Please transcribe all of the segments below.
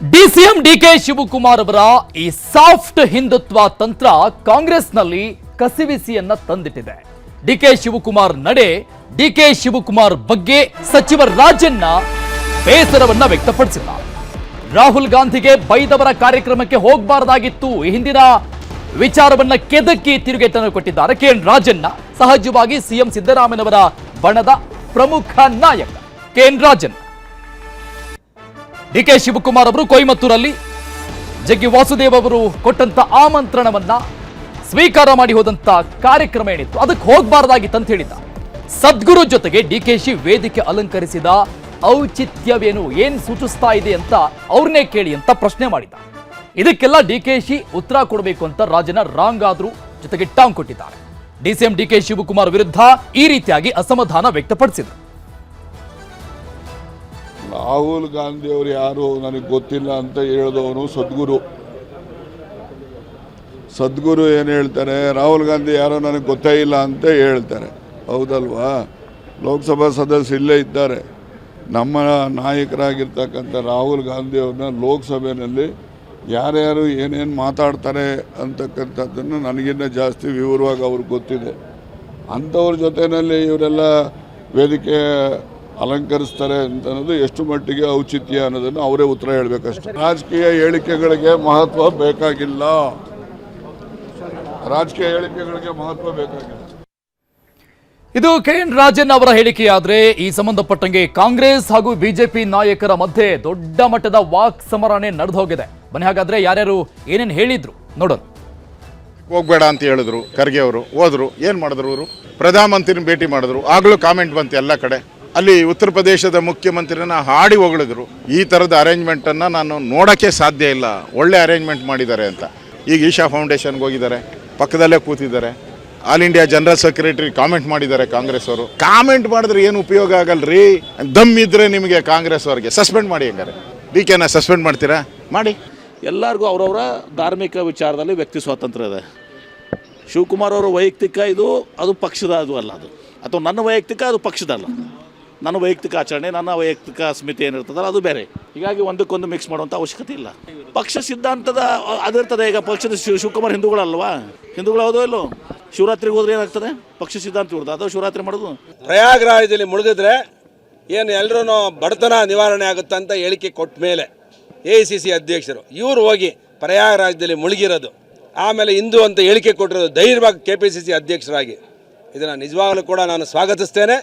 DCM DK Shivakumar ಅವರ ಈ soft Hindutva ತಂತ್ರ ಕಾಂಗ್ರೆಸ್ನಲ್ಲಿ ಕಸಿವಿಸಿಯನ್ನ ತಂದಿಟ್ಟಿದೆ. ಡಿಕೆ ಶಿವಕುಮಾರ್ ನಡೆ, ಡಿಕೆ ಶಿವಕುಮಾರ್ ಬಗ್ಗೆ ಸಚಿವ ರಾಜಣ್ಣ ಬೇಸರವನ್ನ ವ್ಯಕ್ತಪಡಿಸಿದ್ದಾರೆ. ರಾಹುಲ್ ಗಾಂಧಿಗೆ ಬೈದವರ ಕಾರ್ಯಕ್ರಮಕ್ಕೆ ಹೋಗಬಾರದಾಗಿತ್ತು. ಈ ಹಿಂದಿನ ವಿಚಾರವನ್ನ ಕೆದಕಿ ತಿರುಗೇಟನ್ನು ಕೊಟ್ಟಿದ್ದಾರೆ ಕೆಎನ್ ರಾಜಣ್ಣ. ಸಹಜವಾಗಿ ಸಿಎಂ ಸಿದ್ದರಾಮಯ್ಯನವರ ಬಣದ ಪ್ರಮುಖ ನಾಯಕ ಕೆಎನ್ ರಾಜಣ್ಣ. ಡಿಕೆ ಶಿವಕುಮಾರ್ ಅವರು ಕೊಯಮತ್ತೂರಲ್ಲಿ ಜಗ್ಗಿ ವಾಸುದೇವ್ ಅವರು ಕೊಟ್ಟಂತ ಆಮಂತ್ರಣವನ್ನ ಸ್ವೀಕಾರ ಮಾಡಿ ಹೋದಂತ ಕಾರ್ಯಕ್ರಮ ಏನಿತ್ತು ಅದಕ್ಕೆ ಹೋಗಬಾರದಾಗಿತ್ತು ಅಂತ ಹೇಳಿದ್ದ. ಸದ್ಗುರು ಜೊತೆಗೆ ಡಿಕೆಶಿ ವೇದಿಕೆ ಅಲಂಕರಿಸಿದ ಔಚಿತ್ಯವೇನು, ಏನ್ ಸೂಚಿಸ್ತಾ ಇದೆ ಅಂತ ಅವ್ರನ್ನೇ ಕೇಳಿ ಅಂತ ಪ್ರಶ್ನೆ ಮಾಡಿದ್ದ. ಇದಕ್ಕೆಲ್ಲ ಡಿಕೆಶಿ ಉತ್ತರ ಕೊಡಬೇಕು ಅಂತ ರಾಜನ ರಾಂಗ್ ಆದ್ರೂ ಜೊತೆಗೆ ಟಾಂಗ್ ಕೊಟ್ಟಿದ್ದಾರೆ. ಡಿಸಿಎಂ ಡಿಕೆ ಶಿವಕುಮಾರ್ ವಿರುದ್ಧ ಈ ರೀತಿಯಾಗಿ ಅಸಮಾಧಾನ ವ್ಯಕ್ತಪಡಿಸಿದರು. ರಾಹುಲ್ ಗಾಂಧಿ ಅವರು ಯಾರು ನನಗೆ ಗೊತ್ತಿಲ್ಲ ಅಂತ ಹೇಳಿದವನು ಸದ್ಗುರು ಏನು ಹೇಳ್ತಾರೆ, ರಾಹುಲ್ ಗಾಂಧಿ ಯಾರೋ ನನಗೆ ಗೊತ್ತೇ ಇಲ್ಲ ಅಂತ ಹೇಳ್ತಾರೆ. ಹೌದಲ್ವಾ? ಲೋಕಸಭಾ ಸದಸ್ಯರು ಇಲ್ಲೇ ಇದ್ದಾರೆ. ನಮ್ಮ ನಾಯಕರಾಗಿರ್ತಕ್ಕಂಥ ರಾಹುಲ್ ಗಾಂಧಿ ಅವ್ರನ್ನ ಲೋಕಸಭೆಯಲ್ಲಿ ಯಾರ್ಯಾರು ಏನೇನು ಮಾತಾಡ್ತಾರೆ ಅಂತಕ್ಕಂಥದ್ದನ್ನು ನನಗಿನ್ನ ಜಾಸ್ತಿ ವಿವರವಾಗಿ ಅವ್ರಿಗೆ ಗೊತ್ತಿದೆ. ಅಂಥವ್ರ ಜೊತೆಯಲ್ಲಿ ಇವರೆಲ್ಲ ವೇದಿಕೆ ಅಲಂಕರಿಸ್ತಾರೆ ಅಂತ ಅನ್ನೋದು ಎಷ್ಟು ಮಟ್ಟಿಗೆ ಔಚಿತ್ಯ ಅನ್ನೋದನ್ನು ಅವರೇ ಉತ್ತರ ಹೇಳಬೇಕಷ್ಟೆ. ರಾಜಕೀಯ ಹೇಳಿಕೆಗಳಿಗೆ ಮಹತ್ವ ಬೇಕಾಗಿಲ್ಲ. ಇದು ಕೆಎನ್ ರಾಜನ್ ಅವರ ಹೇಳಿಕೆಯಾದ್ರೆ, ಈ ಸಂಬಂಧಪಟ್ಟಂಗೆ ಕಾಂಗ್ರೆಸ್ ಹಾಗೂ ಬಿಜೆಪಿ ನಾಯಕರ ಮಧ್ಯೆ ದೊಡ್ಡ ಮಟ್ಟದ ವಾಕ್ ಸಮರನೆ ನಡೆದು ಹೋಗಿದೆ. ಬನ್ನಿ ಹಾಗಾದ್ರೆ ಯಾರ್ಯಾರು ಏನೇನು ಹೇಳಿದ್ರು ನೋಡೋಣ. ಹೋಗ್ಬೇಡ ಅಂತ ಹೇಳಿದ್ರು ಖರ್ಗೆ ಅವರು, ಹೋದ್ರು. ಏನು ಮಾಡಿದ್ರು ಅವರು? ಪ್ರಧಾನಮಂತ್ರಿನ ಭೇಟಿ ಮಾಡಿದ್ರು. ಆಗಲೂ ಕಾಮೆಂಟ್ ಬಂತು ಎಲ್ಲ ಕಡೆ. ಅಲ್ಲಿ ಉತ್ತರ ಪ್ರದೇಶದ ಮುಖ್ಯಮಂತ್ರಿನ ಹಾಡಿ ಹೊಗಳಿದ್ರು. ಈ ಥರದ ಅರೇಂಜ್ಮೆಂಟನ್ನು ನಾನು ನೋಡೋಕ್ಕೆ ಸಾಧ್ಯ ಇಲ್ಲ, ಒಳ್ಳೆ ಅರೇಂಜ್ಮೆಂಟ್ ಮಾಡಿದ್ದಾರೆ ಅಂತ. ಈಗ ಈಶಾ ಫೌಂಡೇಶನ್ಗೆ ಹೋಗಿದ್ದಾರೆ, ಪಕ್ಕದಲ್ಲೇ ಕೂತಿದ್ದಾರೆ. All India general secretary comment ಮಾಡಿದ್ದಾರೆ ಕಾಂಗ್ರೆಸ್ ಅವರು. ಕಾಮೆಂಟ್ ಮಾಡಿದ್ರೆ ಏನು ಉಪಯೋಗ ಆಗಲ್ರಿ. ದಮ್ ಇದ್ರೆ ನಿಮಗೆ ಕಾಂಗ್ರೆಸ್ ಅವರಿಗೆ ಸಸ್ಪೆಂಡ್ ಮಾಡಿ. ಹಂಗಾರೆ ಡಿ ಕೆನ ಸಸ್ಪೆಂಡ್ ಮಾಡ್ತೀರಾ? ಮಾಡಿ. ಎಲ್ಲರಿಗೂ ಅವರವರ ಧಾರ್ಮಿಕ ವಿಚಾರದಲ್ಲಿ ವ್ಯಕ್ತಿ ಸ್ವಾತಂತ್ರ್ಯ ಇದೆ. ಶಿವಕುಮಾರ್ ಅವರು ವೈಯಕ್ತಿಕ ಇದು, ಅದು ಪಕ್ಷದ ಅದು ಅಲ್ಲ. ಅದು ಅಥವಾ ನನ್ನ ವೈಯಕ್ತಿಕ, ಅದು ಪಕ್ಷದಲ್ಲ. ನನ್ನ ವೈಯಕ್ತಿಕ ಆಚರಣೆ, ನನ್ನ ವೈಯಕ್ತಿಕ ಸ್ಮಿತಿ ಏನಿರ್ತದಲ್ಲ ಅದು ಬೇರೆ. ಹೀಗಾಗಿ ಒಂದಕ್ಕೊಂದು ಮಿಕ್ಸ್ ಮಾಡುವಂಥ ಅವಶ್ಯಕತೆ ಇಲ್ಲ. ಪಕ್ಷ ಸಿದ್ಧಾಂತದ ಅದಿರ್ತದೆ. ಈಗ ಪಕ್ಷದ ಶಿವಕುಮಾರ್ ಹಿಂದೂಗಳಲ್ವಾ? ಹಿಂದೂಗಳು ಯಾವುದೋ ಇಲ್ಲೋ. ಶಿವರಾತ್ರಿಗೆ ಹೋದ್ರೆ ಏನಾಗ್ತದೆ? ಪಕ್ಷ ಸಿದ್ಧಾಂತ ಇರ್ತದೆ, ಅದು ಶಿವರಾತ್ರಿ ಮಾಡೋದು. ಪ್ರಯಾಗರಾಜದಲ್ಲಿ ಮುಳುಗಿದ್ರೆ ಏನು ಎಲ್ಲರೂ ಬಡತನ ನಿವಾರಣೆ ಆಗುತ್ತೆ ಅಂತ ಹೇಳಿಕೆ ಕೊಟ್ಟ ಮೇಲೆ AICC ಅಧ್ಯಕ್ಷರು ಇವರು ಹೋಗಿ ಪ್ರಯಾಗರಾಜದಲ್ಲಿ ಮುಳುಗಿರೋದು, ಆಮೇಲೆ ಹಿಂದೂ ಅಂತ ಹೇಳಿಕೆ ಕೊಟ್ಟಿರೋದು ಧೈರ್ಯವಾಗಿ KPCC ಅಧ್ಯಕ್ಷರಾಗಿ, ಇದನ್ನು ನಿಜವಾಗಲೂ ಕೂಡ ನಾನು ಸ್ವಾಗತಿಸ್ತೇನೆ.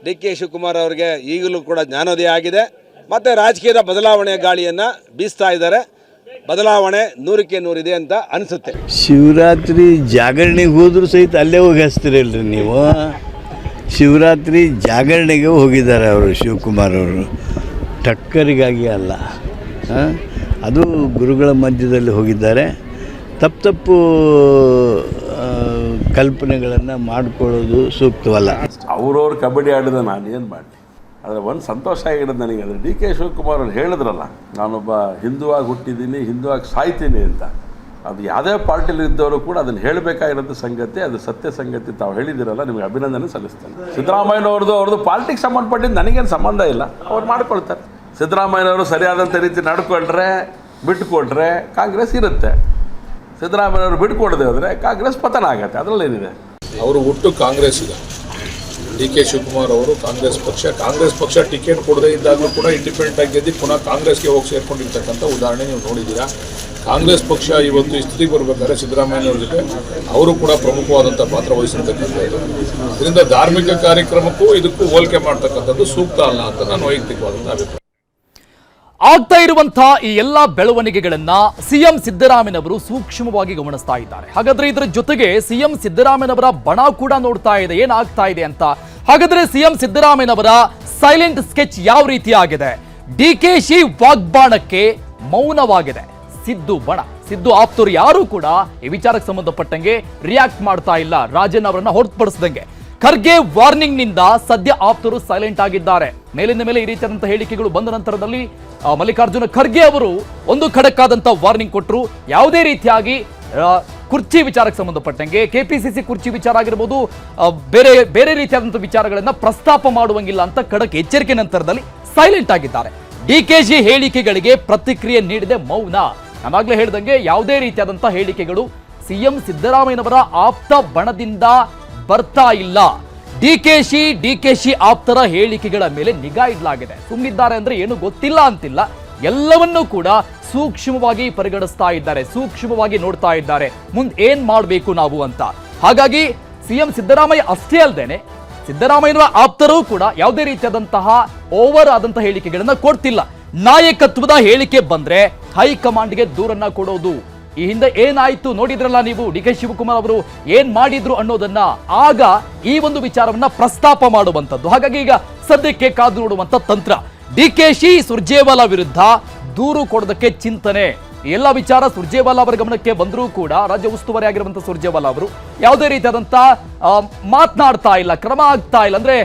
ಡಿಕೆ ಶಿವಕುಮಾರ್ ಅವರಿಗೆ ಈಗಲೂ ಕೂಡ ಜ್ಞಾನೋದಯ ಆಗಿದೆ. ಮತ್ತು ರಾಜಕೀಯದ ಬದಲಾವಣೆಯ ಗಾಳಿಯನ್ನು ಬೀಸ್ತಾ ಇದ್ದಾರೆ. ಬದಲಾವಣೆ 100ಕ್ಕೆ 100 ಇದೆ ಅಂತ ಅನಿಸುತ್ತೆ. ಶಿವರಾತ್ರಿ ಜಾಗರಣೆಗೆ ಹೋದರೂ ಸಹಿತ ಅಲ್ಲೇ ಹೋಗಿ ಹಚ್ತೀರಲ್ರಿ ನೀವು. ಶಿವರಾತ್ರಿ ಜಾಗರಣೆಗೆ ಹೋಗಿದ್ದಾರೆ ಅವರು, ಶಿವಕುಮಾರ್ ಅವರು. ಟಕ್ಕರಿಗಾಗಿ ಅಲ್ಲ, ಅದು ಗುರುಗಳ ಮಧ್ಯದಲ್ಲಿ ಹೋಗಿದ್ದಾರೆ. ತಪ್ಪು ಕಲ್ಪನೆಗಳನ್ನು ಮಾಡಿಕೊಳ್ಳೋದು ಸೂಕ್ತವಲ್ಲ. ಅವ್ರವ್ರು ಕಬಡ್ಡಿ ಆಡಿದ ನಾನು ಏನು ಮಾಡಿ. ಆದರೆ ಒಂದು ಸಂತೋಷ ಆಗಿರೋದು ನನಗೆ, ಅಂದರೆ ಡಿ ಕೆ ಶಿವಕುಮಾರ್ ಅವ್ರು ಹೇಳಿದ್ರಲ್ಲ, ನಾನೊಬ್ಬ ಹಿಂದುವಾಗಿ ಹುಟ್ಟಿದ್ದೀನಿ, ಹಿಂದುವಾಗಿ ಸಾಯ್ತೀನಿ ಅಂತ. ಅದು ಯಾವುದೇ ಪಾರ್ಟಿಲಿ ಇದ್ದವರು ಕೂಡ ಅದನ್ನು ಹೇಳಬೇಕಾಗಿರೋದು ಸಂಗತಿ, ಅದು ಸತ್ಯ ಸಂಗತಿ. ತಾವು ಹೇಳಿದಿರಲ್ಲ, ನಿಮಗೆ ಅಭಿನಂದನೆ ಸಲ್ಲಿಸ್ತೇನೆ. ಸಿದ್ದರಾಮಯ್ಯನವ್ರದ್ದು ಪಾಲಿಟಿಕ್ಸ್ ಸಂಬಂಧಪಟ್ಟಿದ್ದು ನನಗೇನು ಸಂಬಂಧ ಇಲ್ಲ, ಅವ್ರು ಮಾಡ್ಕೊಳ್ತಾರೆ. ಸಿದ್ದರಾಮಯ್ಯನವರು ಸರಿಯಾದಂಥ ರೀತಿ ನಡ್ಕೊಂಡ್ರೆ, ಬಿಟ್ಟುಕೊಟ್ರೆ ಕಾಂಗ್ರೆಸ್ ಇರುತ್ತೆ. ಸಿದ್ದರಾಮಯ್ಯವರು ಬಿಟ್ಕೊಡದೆ ಹೋದರೆ ಕಾಂಗ್ರೆಸ್ ಪತನ ಆಗತ್ತೆ. ಅದರಲ್ಲೇನಿದೆ? ಅವರು ಹುಟ್ಟು ಕಾಂಗ್ರೆಸ್ ಇದೆ. ಡಿ ಕೆ ಶಿವಕುಮಾರ್ ಅವರು ಕಾಂಗ್ರೆಸ್ ಪಕ್ಷ ಟಿಕೆಟ್ ಕೊಡದೇ ಇದ್ದಾಗಲೂ ಕೂಡ ಇಂಡಿಪೆಂಡೆಂಟ್ ಆಗಿ ಗೆದ್ದು ಪುನಃ ಕಾಂಗ್ರೆಸ್ಗೆ ಹೋಗಿ ಸೇರ್ಕೊಂಡಿರ್ತಕ್ಕಂಥ ಉದಾಹರಣೆ ನೀವು ನೋಡಿದ್ದೀರಾ. ಕಾಂಗ್ರೆಸ್ ಪಕ್ಷ ಇವತ್ತು ಈ ಸ್ಥಿತಿಗೆ ಬರಬೇಕಾದ್ರೆ ಸಿದ್ದರಾಮಯ್ಯವ್ರ ಜೊತೆ ಅವರು ಕೂಡ ಪ್ರಮುಖವಾದಂಥ ಪಾತ್ರ ವಹಿಸಿರ್ತಕ್ಕಂಥದ್ದು. ಇದರಿಂದ ಧಾರ್ಮಿಕ ಕಾರ್ಯಕ್ರಮಕ್ಕೂ ಇದಕ್ಕೂ ಹೋಲಿಕೆ ಮಾಡ್ತಕ್ಕಂಥದ್ದು ಸೂಕ್ತ ಅಲ್ಲ ಅಂತ ನಾನು ವೈಯಕ್ತಿಕವಾದಂಥ ಅಭಿಪ್ರಾಯ. ಆಗ್ತಾ ಇರುವಂತಹ ಈ ಎಲ್ಲಾ ಬೆಳವಣಿಗೆಗಳನ್ನ ಸಿಎಂ ಸಿದ್ದರಾಮಯ್ಯನವರು ಸೂಕ್ಷ್ಮವಾಗಿ ಗಮನಿಸ್ತಾ ಇದ್ದಾರೆ. ಹಾಗಾದ್ರೆ ಇದರ ಜೊತೆಗೆ ಸಿಎಂ ಸಿದ್ದರಾಮಯ್ಯನವರ ಬಣ ಕೂಡ ನೋಡ್ತಾ ಇದೆ ಏನಾಗ್ತಾ ಇದೆ ಅಂತ. ಹಾಗಾದ್ರೆ ಸಿಎಂ ಸಿದ್ದರಾಮಯ್ಯನವರ ಸೈಲೆಂಟ್ ಸ್ಕೆಚ್ ಯಾವ ರೀತಿ ಆಗಿದೆ? ಡಿಕೆಶಿ ವಾಗ್ಬಾಣಕ್ಕೆ ಮೌನವಾಗಿದೆ ಸಿದ್ದು ಆಪ್ತರು ಯಾರು ಕೂಡ ಈ ವಿಚಾರಕ್ಕೆ ಸಂಬಂಧಪಟ್ಟಂಗೆ ರಿಯಾಕ್ಟ್ ಮಾಡ್ತಾ ಇಲ್ಲ. ರಾಜನ್ ಅವರನ್ನ ಹೊರತುಪಡಿಸಿದಂಗೆ ಖರ್ಗೆ ವಾರ್ನಿಂಗ್ ನಿಂದ ಸದ್ಯ ಆಪ್ತರು ಸೈಲೆಂಟ್ ಆಗಿದ್ದಾರೆ. ಮೇಲಿಂದ ಮೇಲೆ ಈ ರೀತಿಯಾದಂತಹ ಹೇಳಿಕೆಗಳು ಬಂದ ನಂತರದಲ್ಲಿ ಮಲ್ಲಿಕಾರ್ಜುನ ಖರ್ಗೆ ಅವರು ಒಂದು ಖಡಕ್ ಆದಂತ ವಾರ್ನಿಂಗ್ ಕೊಟ್ಟರು. ಯಾವುದೇ ರೀತಿಯಾಗಿ ಕುರ್ಚಿ ವಿಚಾರಕ್ಕೆ ಸಂಬಂಧಪಟ್ಟಂಗೆ KPCC ಕುರ್ಚಿ ವಿಚಾರ ಆಗಿರಬಹುದು, ಬೇರೆ ರೀತಿಯಾದಂತಹ ವಿಚಾರಗಳನ್ನ ಪ್ರಸ್ತಾಪ ಮಾಡುವಂಗಿಲ್ಲ ಅಂತ ಖಡಕ್ ಎಚ್ಚರಿಕೆ ನಂತರದಲ್ಲಿ ಸೈಲೆಂಟ್ ಆಗಿದ್ದಾರೆ. ಡಿಕೆಶಿ ಹೇಳಿಕೆಗಳಿಗೆ ಪ್ರತಿಕ್ರಿಯೆ ನೀಡಿದೆ ಮೌನ. ನಾವಾಗಲೇ ಹೇಳಿದಂಗೆ ಯಾವುದೇ ರೀತಿಯಾದಂತಹ ಹೇಳಿಕೆಗಳು ಸಿಎಂ ಸಿದ್ದರಾಮಯ್ಯನವರ ಆಪ್ತ ಬಣದಿಂದ ಬರ್ತಾ ಇಲ್ಲ. ಡಿಕೆಶಿ ಆಪ್ತರ ಹೇಳಿಕೆಗಳ ಮೇಲೆ ನಿಗಾ ಇಡಲಾಗಿದೆ. ಸುಮ್ಮನಿದ್ದಾರೆ ಅಂದ್ರೆ ಏನು ಗೊತ್ತಿಲ್ಲ ಅಂತಿಲ್ಲ, ಎಲ್ಲವನ್ನೂ ಕೂಡ ಸೂಕ್ಷ್ಮವಾಗಿ ಪರಿಗಣಿಸ್ತಾ ಇದ್ದಾರೆ, ಸೂಕ್ಷ್ಮವಾಗಿ ನೋಡ್ತಾ ಇದ್ದಾರೆ ಮುಂದೆ ಏನ್ ಮಾಡಬೇಕು ನಾವು ಅಂತ. ಹಾಗಾಗಿ ಸಿಎಂ ಸಿದ್ದರಾಮಯ್ಯ ಅಷ್ಟೇ ಅಲ್ಲದೇನೆ ಸಿದ್ದರಾಮಯ್ಯನವರ ಆಪ್ತರೂ ಕೂಡ ಯಾವುದೇ ರೀತಿಯಾದಂತಹ ಓವರ್ ಆದಂತಹ ಹೇಳಿಕೆಗಳನ್ನ ಕೊಡ್ತಿಲ್ಲ. ನಾಯಕತ್ವದ ಹೇಳಿಕೆ ಬಂದ್ರೆ ಹೈಕಮಾಂಡ್ಗೆ ದೂರನ್ನ ಕೊಡೋದು. ಈ ಹಿಂದೆ ಏನಾಯ್ತು ನೋಡಿದ್ರಲ್ಲ ನೀವು, ಡಿ ಕೆ ಶಿವಕುಮಾರ್ ಅವರು ಏನ್ ಮಾಡಿದ್ರು ಅನ್ನೋದನ್ನ, ಆಗ ಈ ಒಂದು ವಿಚಾರವನ್ನ ಪ್ರಸ್ತಾಪ ಮಾಡುವಂತದ್ದು. ಹಾಗಾಗಿ ಈಗ ಸದ್ಯಕ್ಕೆ ಕಾದು ನೋಡುವಂತ ತಂತ್ರ. ಡಿಕೆಶಿ ಸುರ್ಜೇವಾಲಾ ವಿರುದ್ಧ ದೂರು ಕೊಡೋದಕ್ಕೆ ಚಿಂತನೆ. ಎಲ್ಲ ವಿಚಾರ ಸುರ್ಜೇವಾಲಾ ಅವರ ಗಮನಕ್ಕೆ ಬಂದರೂ ಕೂಡ ರಾಜ್ಯ ಉಸ್ತುವಾರಿ ಆಗಿರುವಂತಹ ಸುರ್ಜೇವಾಲಾ ಅವರು ಯಾವುದೇ ರೀತಿಯಾದಂತಹ ಮಾತನಾಡ್ತಾ ಇಲ್ಲ, ಕ್ರಮ ಆಗ್ತಾ ಇಲ್ಲ. ಅಂದ್ರೆ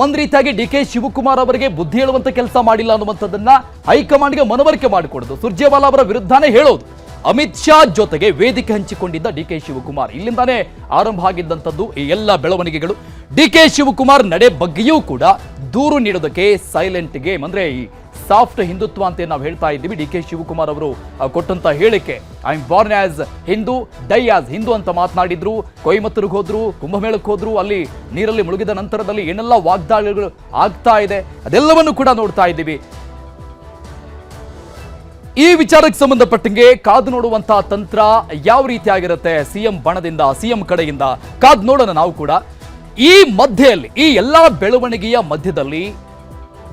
ಒಂದ್ ರೀತಿಯಾಗಿ ಡಿ ಕೆ ಶಿವಕುಮಾರ್ ಅವರಿಗೆ ಬುದ್ಧಿ ಹೇಳುವಂತ ಕೆಲಸ ಮಾಡಿಲ್ಲ ಅನ್ನುವಂಥದ್ದನ್ನ ಹೈಕಮಾಂಡ್ಗೆ ಮನವರಿಕೆ ಮಾಡಿಕೊಡೋದು, ಸುರ್ಜೇವಾಲಾ ಅವರ ವಿರುದ್ಧನೇ ಹೇಳೋದು. ಅಮಿತ್ ಶಾ ಜೊತೆಗೆ ವೇದಿಕೆ ಹಂಚಿಕೊಂಡಿದ್ದ ಡಿ ಕೆ ಶಿವಕುಮಾರ್, ಇಲ್ಲಿಂದಾನೇ ಆರಂಭ ಆಗಿದ್ದಂಥದ್ದು ಈ ಎಲ್ಲ ಬೆಳವಣಿಗೆಗಳು. ಡಿ ಕೆ ಶಿವಕುಮಾರ್ ನಡೆ ಬಗ್ಗೆಯೂ ಕೂಡ ದೂರು ನೀಡೋದಕ್ಕೆ ಸೈಲೆಂಟ್ ಗೇಮ್, ಅಂದ್ರೆ ಈ ಸಾಫ್ಟ್ ಹಿಂದುತ್ವ ಅಂತ ನಾವು ಹೇಳ್ತಾ ಇದ್ದೀವಿ. ಡಿ ಕೆ ಶಿವಕುಮಾರ್ ಅವರು ಕೊಟ್ಟಂತ ಹೇಳಿಕೆ, I am Born as Hindu, dye as Hindu ಅಂತ ಮಾತನಾಡಿದ್ರು. ಕೊಯಮತ್ತೂರಿಗೆ ಹೋದ್ರು, ಕುಂಭಮೇಳಕ್ಕೆ ಹೋದ್ರು, ಅಲ್ಲಿ ನೀರಲ್ಲಿ ಮುಳುಗಿದ ನಂತರದಲ್ಲಿ ಏನೆಲ್ಲ ವಾಗ್ದಾಳಿಗಳು ಆಗ್ತಾ ಇದೆ ಅದೆಲ್ಲವನ್ನು ಕೂಡ ನೋಡ್ತಾ ಇದ್ದೀವಿ. ಈ ವಿಚಾರಕ್ಕೆ ಸಂಬಂಧಪಟ್ಟಂಗೆ ಕಾದು ನೋಡುವಂತಹ ತಂತ್ರ ಯಾವ ರೀತಿಯಾಗಿರುತ್ತೆ ಸಿಎಂ ಬಣದಿಂದ, ಸಿಎಂ ಕಡೆಯಿಂದ ಕಾದು ನೋಡೋಣ ನಾವು ಕೂಡ. ಈ ಮಧ್ಯೆಯಲ್ಲಿ, ಈ ಎಲ್ಲಾ ಬೆಳವಣಿಗೆಯ ಮಧ್ಯದಲ್ಲಿ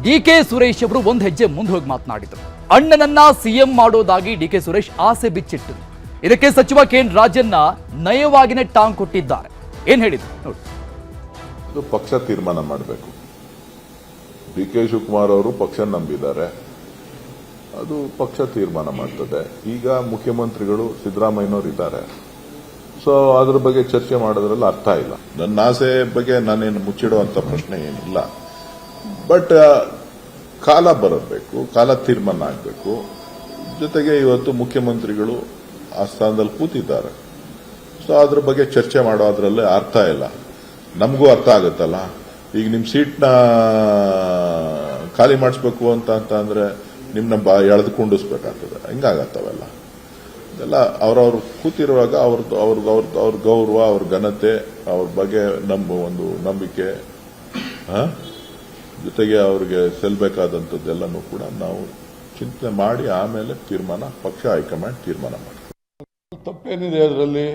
ಡಿ ಕೆ ಸುರೇಶ್ ಅವರು ಒಂದು ಹೆಜ್ಜೆ ಮುಂದೆ ಹೋಗಿ ಮಾತನಾಡಿದರು. ಅಣ್ಣನನ್ನ ಸಿಎಂ ಮಾಡೋದಾಗಿ ಡಿ ಕೆ ಸುರೇಶ್ ಆಸೆ ಬಿಚ್ಚಿಟ್ಟರು. ಇದಕ್ಕೆ ಸಚಿವ ಕೆ ಎನ್ ರಾಜಣ್ಣ ನಯವಾಗಿನೇ ಟಾಂಗ್ ಕೊಟ್ಟಿದ್ದಾರೆ. ಏನ್ ಹೇಳಿದ್ರು ನೋಡಿ. ಇದು ಪಕ್ಷ ತೀರ್ಮಾನ ಮಾಡಬೇಕು. ಡಿ ಕೆ ಶಿವಕುಮಾರ್ ಅವರು ಪಕ್ಷ ನಂಬಿದ್ದಾರೆ, ಅದು ಪಕ್ಷ ತೀರ್ಮಾನ ಮಾಡ್ತದೆ. ಈಗ ಮುಖ್ಯಮಂತ್ರಿಗಳು ಸಿದ್ದರಾಮಯ್ಯನವರು ಇದ್ದಾರೆ, ಸೊ ಅದ್ರ ಬಗ್ಗೆ ಚರ್ಚೆ ಮಾಡೋದ್ರಲ್ಲಿ ಅರ್ಥ ಇಲ್ಲ. ನನ್ನ ಆಸೆ ಬಗ್ಗೆ ನಾನೇನು ಮುಚ್ಚಿಡುವಂತ ಪ್ರಶ್ನೆ ಏನಿಲ್ಲ. ಬಟ್ ಕಾಲ ಬರಬೇಕು, ಕಾಲ ತೀರ್ಮಾನ ಆಗಬೇಕು. ಜೊತೆಗೆ ಇವತ್ತು ಮುಖ್ಯಮಂತ್ರಿಗಳು ಆ ಸ್ಥಾನದಲ್ಲಿ ಕೂತಿದ್ದಾರೆ, ಸೊ ಅದ್ರ ಬಗ್ಗೆ ಚರ್ಚೆ ಮಾಡೋದ್ರಲ್ಲಿ ಅರ್ಥ ಇಲ್ಲ. ನಮಗೂ ಅರ್ಥ ಆಗುತ್ತಲ್ಲ, ಈಗ ನಿಮ್ಮ ಸೀಟ್ನ ಖಾಲಿ ಮಾಡಿಸ್ಬೇಕು ಅಂತ ಅಂದ್ರೆ ನಿಮ್ಮನ್ನ ಎಳೆದು ಕುಂಡಿಸ್ಬೇಕಾಗ್ತದೆ. ಹಿಂಗಾಗತ್ತವೆಲ್ಲ ಇದೆಲ್ಲ ಅವ್ರವ್ರು ಕೂತಿರುವಾಗ ಅವ್ರ ಗೌರವ, ಅವ್ರ ಘನತೆ, ಅವ್ರ ಬಗ್ಗೆ ಒಂದು ನಂಬಿಕೆ, ಜೊತೆಗೆ ಅವ್ರಿಗೆ ಸಲ್ಲಬೇಕಾದಂಥದ್ದೆಲ್ಲನೂ ಕೂಡ ನಾವು ಚಿಂತನೆ ಮಾಡಿ ಆಮೇಲೆ ತೀರ್ಮಾನ, ಪಕ್ಷ ಹೈಕಮಾಂಡ್ ತೀರ್ಮಾನ ಮಾಡಿ. ತಪ್ಪೇನಿದೆ ಅದರಲ್ಲಿ?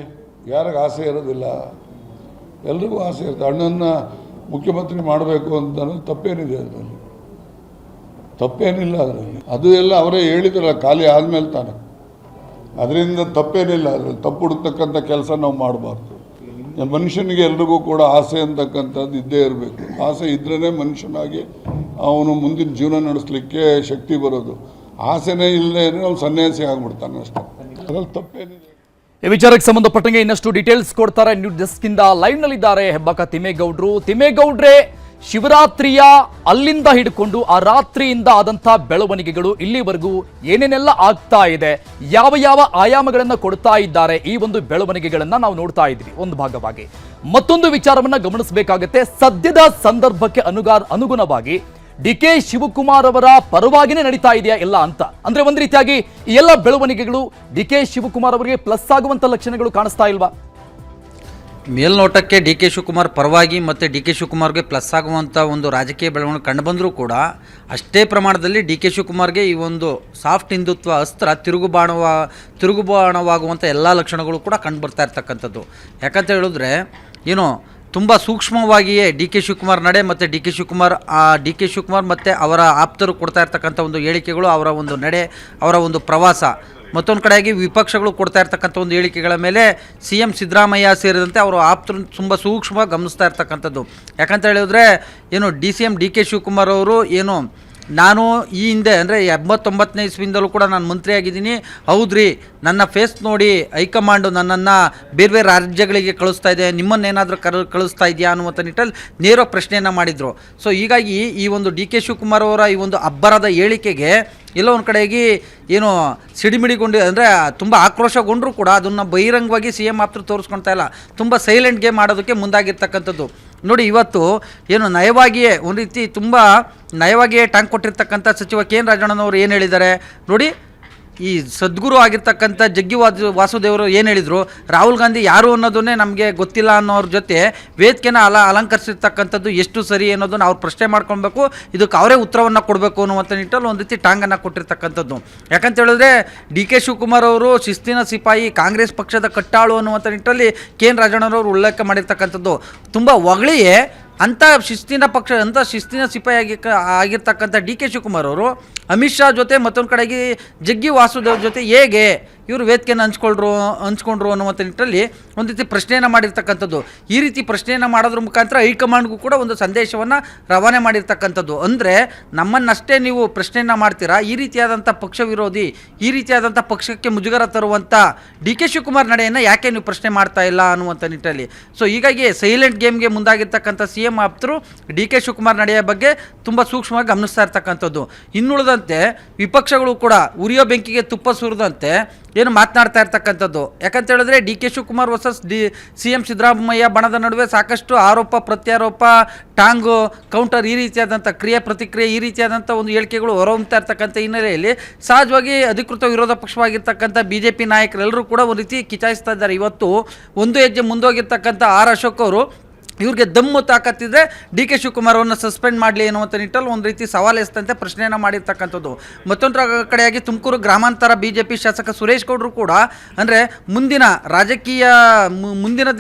ಯಾರಿಗೆ ಆಸೆ ಇರೋದಿಲ್ಲ? ಎಲ್ರಿಗೂ ಆಸೆ ಇರುತ್ತೆ. ಅಣ್ಣನ ಮುಖ್ಯಮಂತ್ರಿ ಮಾಡಬೇಕು ಅಂತ ತಪ್ಪೇನಿದೆ ಅದರಲ್ಲಿ? ತಪ್ಪೇನಿಲ್ಲ ಅದರಲ್ಲಿ. ಅದು ಎಲ್ಲ ಅವರೇ ಹೇಳಿದ್ರಲ್ಲ ಖಾಲಿ ಆದ್ಮೇಲೆ ತಾನೆ, ಅದರಿಂದ ತಪ್ಪೇನಿಲ್ಲ. ಅದರಲ್ಲಿ ತಪ್ಪು ಹುಡುಕ್ತಕ್ಕಂಥ ಕೆಲಸ ನಾವು ಮಾಡಬಾರ್ದು. ಮನುಷ್ಯನಿಗೆ ಎಲ್ರಿಗೂ ಕೂಡ ಆಸೆ ಅಂತಕ್ಕಂಥದ್ದು ಇದ್ದೇ ಇರಬೇಕು. ಆಸೆ ಇದ್ರೇ ಮನುಷ್ಯನಾಗಿ ಅವನು ಮುಂದಿನ ಜೀವನ ನಡೆಸಲಿಕ್ಕೆ ಶಕ್ತಿ ಬರೋದು. ಆಸೆನೇ ಇಲ್ಲದೆ ಅವನು ಸನ್ಯಾಸಿ ಆಗ್ಬಿಡ್ತಾನೆ ಅಷ್ಟೇ. ಅದ್ರಲ್ಲಿ ತಪ್ಪೇನಿದೆ? ಈ ವಿಚಾರಕ್ಕೆ ಸಂಬಂಧಪಟ್ಟಂಗೆ ಇನ್ನಷ್ಟು ಡೀಟೇಲ್ಸ್ ಕೊಡ್ತಾರೆ ನ್ಯೂಸ್ ಡೆಸ್ಕ್ ಇಂದ ಲೈವ್ ನಲ್ಲಿದ್ದಾರೆ ಹೆಬ್ಬಾಕ ತಿಮ್ಮೇಗೌಡರು. ತಿಮ್ಮೇಗೌಡ್ರೆ, ಶಿವರಾತ್ರಿಯ ಅಲ್ಲಿಂದ ಹಿಡ್ಕೊಂಡು ಆ ರಾತ್ರಿಯಿಂದ ಆದಂತಹ ಬೆಳವಣಿಗೆಗಳು ಇಲ್ಲಿವರೆಗೂ ಏನೇನೆಲ್ಲ ಆಗ್ತಾ ಇದೆ, ಯಾವ ಯಾವ ಆಯಾಮಗಳನ್ನ ಕೊಡ್ತಾ ಇದ್ದಾರೆ, ಈ ಒಂದು ಬೆಳವಣಿಗೆಗಳನ್ನ ನಾವು ನೋಡ್ತಾ ಇದ್ವಿ ಒಂದು ಭಾಗವಾಗಿ. ಮತ್ತೊಂದು ವಿಚಾರವನ್ನ ಗಮನಿಸಬೇಕಾಗತ್ತೆ, ಸದ್ಯದ ಸಂದರ್ಭಕ್ಕೆ ಅನುಗುಣವಾಗಿ ಡಿ ಕೆ ಶಿವಕುಮಾರ್ ಅವರ ಪರವಾಗಿನೇ ನಡೀತಾ ಇದೆಯಾ ಎಲ್ಲ ಅಂತ. ಅಂದ್ರೆ ಒಂದ್ ರೀತಿಯಾಗಿ ಈ ಎಲ್ಲ ಬೆಳವಣಿಗೆಗಳು ಡಿ ಕೆ ಶಿವಕುಮಾರ್ ಅವರಿಗೆ ಪ್ಲಸ್ ಆಗುವಂತ ಲಕ್ಷಣಗಳು ಕಾಣಿಸ್ತಾ ಇಲ್ವಾ? ಮೇಲ್ನೋಟಕ್ಕೆ ಡಿ ಕೆ ಶಿವಕುಮಾರ್ ಪರವಾಗಿ ಮತ್ತು ಡಿ ಕೆ ಶಿವಕುಮಾರ್ಗೆ ಪ್ಲಸ್ ಆಗುವಂಥ ಒಂದು ರಾಜಕೀಯ ಬೆಳವಣಿಗೆ ಕಂಡುಬಂದರೂ ಕೂಡ ಅಷ್ಟೇ ಪ್ರಮಾಣದಲ್ಲಿ ಡಿ ಕೆ ಶಿವಕುಮಾರ್ಗೆ ಈ ಒಂದು ಸಾಫ್ಟ್ ಹಿಂದುತ್ವ ಅಸ್ತ್ರ ತಿರುಗುಬಾಣವಾಗುವಂಥ ಎಲ್ಲ ಲಕ್ಷಣಗಳು ಕೂಡ ಕಂಡುಬರ್ತಾ ಇರ್ತಕ್ಕಂಥದ್ದು. ಯಾಕಂತ ಹೇಳಿದ್ರೆ ಏನು ತುಂಬ ಸೂಕ್ಷ್ಮವಾಗಿಯೇ ಡಿ ಕೆ ಶಿವಕುಮಾರ್ ನಡೆ ಮತ್ತು ಡಿ ಕೆ ಶಿವಕುಮಾರ್ ಮತ್ತು ಅವರ ಆಪ್ತರು ಕೊಡ್ತಾ ಇರ್ತಕ್ಕಂಥ ಒಂದು ಹೇಳಿಕೆಗಳು, ಅವರ ಒಂದು ನಡೆ, ಅವರ ಒಂದು ಪ್ರವಾಸ, ಮತ್ತೊಂದು ಕಡೆಯಾಗಿ ವಿಪಕ್ಷಗಳು ಕೊಡ್ತಾ ಇರ್ತಕ್ಕಂಥ ಒಂದು ಹೇಳಿಕೆಗಳ ಮೇಲೆ ಸಿ ಎಂ ಸಿದ್ದರಾಮಯ್ಯ ಸೇರಿದಂತೆ ಅವರು ಆಪ್ತರು ತುಂಬ ಸೂಕ್ಷ್ಮವಾಗಿ ಗಮನಿಸ್ತಾ ಇರ್ತಕ್ಕಂಥದ್ದು. ಯಾಕಂತ ಹೇಳಿದ್ರೆ ಏನು ಡಿ ಕೆ ಶಿವಕುಮಾರ್ ಅವರು ಏನು ನಾನು ಈ ಹಿಂದೆ ಅಂದರೆ 89ನೇ ಇಸ್ವಿಯಿಂದಲೂ ಕೂಡ ನಾನು ಮಂತ್ರಿಯಾಗಿದ್ದೀನಿ, ಹೌದ್ರಿ, ನನ್ನ ಫೇಸ್ ನೋಡಿ ಹೈಕಮಾಂಡು ನನ್ನನ್ನು ಬೇರೆ ಬೇರೆ ರಾಜ್ಯಗಳಿಗೆ ಕಳಿಸ್ತಾ ಇದೆ, ನಿಮ್ಮನ್ನೇನಾದರೂ ಕಳಿಸ್ತಾ ಇದೆಯಾ ಅನ್ನುವಂಥ ನಿಟ್ಟಲ್ಲಿ ನೇರ ಪ್ರಶ್ನೆಯನ್ನು ಮಾಡಿದರು. ಸೊ ಹೀಗಾಗಿ ಈ ಒಂದು ಡಿ ಕೆ ಶಿವಕುಮಾರ್ ಅವರ ಈ ಒಂದು ಅಬ್ಬರದ ಹೇಳಿಕೆಗೆ ಎಲ್ಲೋ ಒಂದು ಕಡೆಗೆ ಏನು ಸಿಡಿಮಿಡಿಗೊಂಡು ಅಂದರೆ ತುಂಬ ಆಕ್ರೋಶಗೊಂಡರೂ ಕೂಡ ಅದನ್ನು ಬಹಿರಂಗವಾಗಿ ಸಿ ಎಂ ಆಪ್ತರು ತೋರಿಸ್ಕೊಳ್ತಾ ಇಲ್ಲ, ತುಂಬ ಸೈಲೆಂಟ್ಗೆ ಮಾಡೋದಕ್ಕೆ ಮುಂದಾಗಿರ್ತಕ್ಕಂಥದ್ದು. ನೋಡಿ ಇವತ್ತು ಏನು ನಯವಾಗಿಯೇ ಒಂದು ರೀತಿ ತುಂಬ ನಯವಾಗಿಯೇ ಟಾಂಗ್ ಕೊಟ್ಟಿರ್ತಕ್ಕಂಥ ಸಚಿವ ಕೆ ಎನ್ ರಾಜಣ್ಣನವರು ಏನು ಹೇಳಿದ್ದಾರೆ ನೋಡಿ, ಈ ಸದ್ಗುರು ಆಗಿರ್ತಕ್ಕಂಥ ಜಗ್ಗಿ ವಾಸುದೇವರು ಏನು ಹೇಳಿದರು, ರಾಹುಲ್ ಗಾಂಧಿ ಯಾರು ಅನ್ನೋದನ್ನೇ ನಮಗೆ ಗೊತ್ತಿಲ್ಲ ಅನ್ನೋರ ಜೊತೆ ವೇದಿಕೆನ ಅಲಂಕರಿಸಿರ್ತಕ್ಕಂಥದ್ದು ಎಷ್ಟು ಸರಿ ಅನ್ನೋದನ್ನು ಅವ್ರು ಪ್ರಶ್ನೆ ಮಾಡ್ಕೊಳ್ಬೇಕು, ಇದಕ್ಕೆ ಅವರೇ ಉತ್ತರವನ್ನು ಕೊಡಬೇಕು ಅನ್ನುವಂಥ ನಿಟ್ಟಲ್ಲಿ ಒಂದು ರೀತಿ ಟಾಂಗನ್ನು ಕೊಟ್ಟಿರ್ತಕ್ಕಂಥದ್ದು. ಯಾಕಂತ ಹೇಳಿದ್ರೆ ಡಿ ಕೆ ಶಿವಕುಮಾರ್ ಅವರು ಶಿಸ್ತಿನ ಸಿಪಾಯಿ, ಕಾಂಗ್ರೆಸ್ ಪಕ್ಷದ ಕಟ್ಟಾಳು ಅನ್ನುವಂಥ ನಿಟ್ಟಲ್ಲಿ ಕೆ ಎನ್ ರಾಜಣ್ಣನವರು ಉಲ್ಲೇಖ ಮಾಡಿರ್ತಕ್ಕಂಥದ್ದು. ತುಂಬ ಹೊಗಳಿಯೇ ಅಂಥ ಶಿಸ್ತಿನ ಸಿಪಾಯಿ ಆಗಿರ್ತಕ್ಕಂಥ ಡಿ ಕೆ ಶಿವಕುಮಾರ್ ಅವರು ಅಮಿತ್ ಶಾ ಜೊತೆ ಮತ್ತೊಂದು ಕಡೆಗೆ ಜಗ್ಗಿ ವಾಸುದೇವ್ ಜೊತೆ ಹೇಗೆ ಇವರು ವೇದಿಕೆಯನ್ನು ಹಂಚ್ಕೊಂಡ್ರು ಅನ್ನುವಂಥ ನಿಟ್ಟಲ್ಲಿ ಒಂದು ರೀತಿ ಪ್ರಶ್ನೆಯನ್ನು ಮಾಡಿರ್ತಕ್ಕಂಥದ್ದು. ಈ ರೀತಿ ಪ್ರಶ್ನೆಯನ್ನು ಮಾಡೋದ್ರ ಮುಖಾಂತರ ಹೈಕಮಾಂಡ್ಗೂ ಕೂಡ ಒಂದು ಸಂದೇಶವನ್ನು ರವಾನೆ ಮಾಡಿರ್ತಕ್ಕಂಥದ್ದು. ಅಂದರೆ ನಮ್ಮನ್ನಷ್ಟೇ ನೀವು ಪ್ರಶ್ನೆಯನ್ನು ಮಾಡ್ತೀರಾ, ಈ ರೀತಿಯಾದಂಥ ಪಕ್ಷ ವಿರೋಧಿ, ಈ ರೀತಿಯಾದಂಥ ಪಕ್ಷಕ್ಕೆ ಮುಜುಗರ ತರುವಂಥ ಡಿ ಕೆ ಶಿವಕುಮಾರ್ ನಡೆಯನ್ನು ಯಾಕೆ ನೀವು ಪ್ರಶ್ನೆ ಮಾಡ್ತಾ ಇಲ್ಲ ಅನ್ನುವಂಥ ನಿಟ್ಟಲ್ಲಿ. ಸೊ ಹೀಗಾಗಿ ಸೈಲೆಂಟ್ ಗೇಮ್ಗೆ ಮುಂದಾಗಿರ್ತಕ್ಕಂಥ ಸಿ ಎಂ ಆಪ್ತರು ಡಿ ಕೆ ಶಿವಕುಮಾರ್ ನಡೆಯ ಬಗ್ಗೆ ತುಂಬ ಸೂಕ್ಷ್ಮವಾಗಿ ಗಮನಿಸ್ತಾ ಇರ್ತಕ್ಕಂಥದ್ದು. ಇನ್ನುಳಿದಂತೆ ವಿಪಕ್ಷಗಳು ಕೂಡ ಉರಿಯೋ ಬೆಂಕಿಗೆ ತುಪ್ಪ ಸುರಿದಂತೆ ಏನು ಮಾತನಾಡ್ತಾ ಇರ್ತಕ್ಕಂಥದ್ದು. ಯಾಕಂತ ಹೇಳಿದ್ರೆ D K Shivakumar versus C M Siddaramaiah ಬಣದ ನಡುವೆ ಸಾಕಷ್ಟು ಆರೋಪ ಪ್ರತ್ಯಾರೋಪ, ಟಾಂಗು ಕೌಂಟರ್, ಈ ರೀತಿಯಾದಂಥ ಕ್ರಿಯೆ ಪ್ರತಿಕ್ರಿಯೆ, ಈ ರೀತಿಯಾದಂಥ ಒಂದು ಹೇಳಿಕೆಗಳು ಹೊರಹೊಮ್ಮತಾ ಇರ್ತಕ್ಕಂಥ ಹಿನ್ನೆಲೆಯಲ್ಲಿ ಸಹಜವಾಗಿ ಅಧಿಕೃತ ವಿರೋಧ ಪಕ್ಷವಾಗಿರ್ತಕ್ಕಂಥ BJP ನಾಯಕರೆಲ್ಲರೂ ಕೂಡ ಒಂದು ರೀತಿ ಕಿಚಾಯಿಸ್ತಾ ಇದ್ದಾರೆ. ಇವತ್ತು ಒಂದು ಹೆಜ್ಜೆ ಮುಂದೋಗಿರ್ತಕ್ಕಂಥ ಆರ್ ಅಶೋಕ್ ಅವರು ಇವ್ರಿಗೆ ದಮ್ಮು ತಾಕತ್ತಿದ್ರೆ ಡಿ ಕೆ ಶಿವಕುಮಾರ್ ಅವರನ್ನು ಸಸ್ಪೆಂಡ್ ಮಾಡಲಿ ಅನ್ನುವಂಥ ನಿಟ್ಟಲ್ಲಿ ಒಂದು ರೀತಿ ಸವಾಲು ಎಸ್ತಂತೆ ಪ್ರಶ್ನೆಯನ್ನು ಮಾಡಿರ್ತಕ್ಕಂಥದ್ದು. ಮತ್ತೊಂದು ಕಡೆಯಾಗಿ ತುಮಕೂರು ಗ್ರಾಮಾಂತರ BJP ಶಾಸಕ ಸುರೇಶ್ ಗೌಡರು ಕೂಡ ಅಂದರೆ ಮುಂದಿನ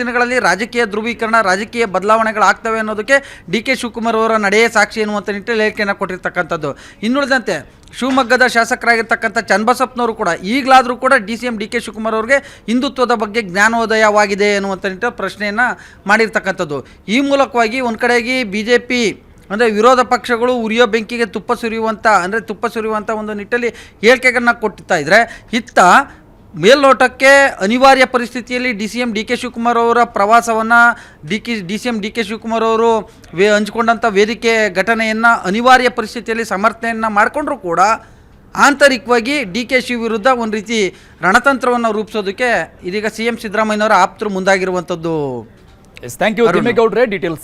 ದಿನಗಳಲ್ಲಿ ರಾಜಕೀಯ ಧ್ರುವೀಕರಣ, ರಾಜಕೀಯ ಬದಲಾವಣೆಗಳಾಗ್ತವೆ ಅನ್ನೋದಕ್ಕೆ ಡಿ ಕೆ ಶಿವಕುಮಾರ್ ಅವರ ನಡೆಯೇ ಸಾಕ್ಷಿ ಎನ್ನುವಂಥ ನಿಟ್ಟಲ್ಲಿ ಹೇಳಿಕೆಯನ್ನು ಕೊಟ್ಟಿರ್ತಕ್ಕಂಥದ್ದು. ಇನ್ನುಳಿದಂತೆ ಶಿವಮೊಗ್ಗದ ಶಾಸಕರಾಗಿರ್ತಕ್ಕಂಥ ಚನ್ನಬಸಪ್ಪನವರು ಕೂಡ ಈಗಲಾದರೂ ಕೂಡ CM ಡಿ ಕೆ ಶಿವಕುಮಾರ್ ಅವರಿಗೆ ಹಿಂದುತ್ವದ ಬಗ್ಗೆ ಜ್ಞಾನೋದಯವಾಗಿದೆ ಅನ್ನುವಂಥ ನಿಟ್ಟಿನ ಪ್ರಶ್ನೆಯನ್ನು ಮಾಡಿರ್ತಕ್ಕಂಥದ್ದು. ಈ ಮೂಲಕವಾಗಿ ಒಂದು ಕಡೆಗೆ BJP ಅಂದರೆ ವಿರೋಧ ಪಕ್ಷಗಳು ಉರಿಯೋ ಬೆಂಕಿಗೆ ತುಪ್ಪ ಸುರಿಯುವಂಥ ಒಂದು ನಿಟ್ಟಲ್ಲಿ ಹೇಳಿಕೆಗಳನ್ನು ಕೊಡ್ತಾ ಇದ್ದರೆ, ಇತ್ತ ಮೇಲ್ನೋಟಕ್ಕೆ ಅನಿವಾರ್ಯ ಪರಿಸ್ಥಿತಿಯಲ್ಲಿ CM ಡಿ ಕೆ ಶಿವಕುಮಾರ್ ಅವರ ಪ್ರವಾಸವನ್ನು CM ಡಿ ಕೆ ಶಿವಕುಮಾರ್ ಅವರು ಹಂಚಿಕೊಂಡಂಥ ವೇದಿಕೆ ಘಟನೆಯನ್ನು ಅನಿವಾರ್ಯ ಪರಿಸ್ಥಿತಿಯಲ್ಲಿ ಸಮರ್ಥನೆಯನ್ನು ಮಾಡಿಕೊಂಡ್ರೂ ಕೂಡ ಆಂತರಿಕವಾಗಿ ಡಿ ಕೆ ಶಿ ವಿರುದ್ಧ ಒಂದು ರೀತಿ ರಣತಂತ್ರವನ್ನು ರೂಪಿಸೋದಕ್ಕೆ ಇದೀಗ CM ಸಿದ್ದರಾಮಯ್ಯನವರ ಆಪ್ತರು ಮುಂದಾಗಿರುವಂಥದ್ದು. ಥ್ಯಾಂಕ್ ಯು ದಿನೇಗೌಡ್ರೆ, ಡೀಟೇಲ್ಸ್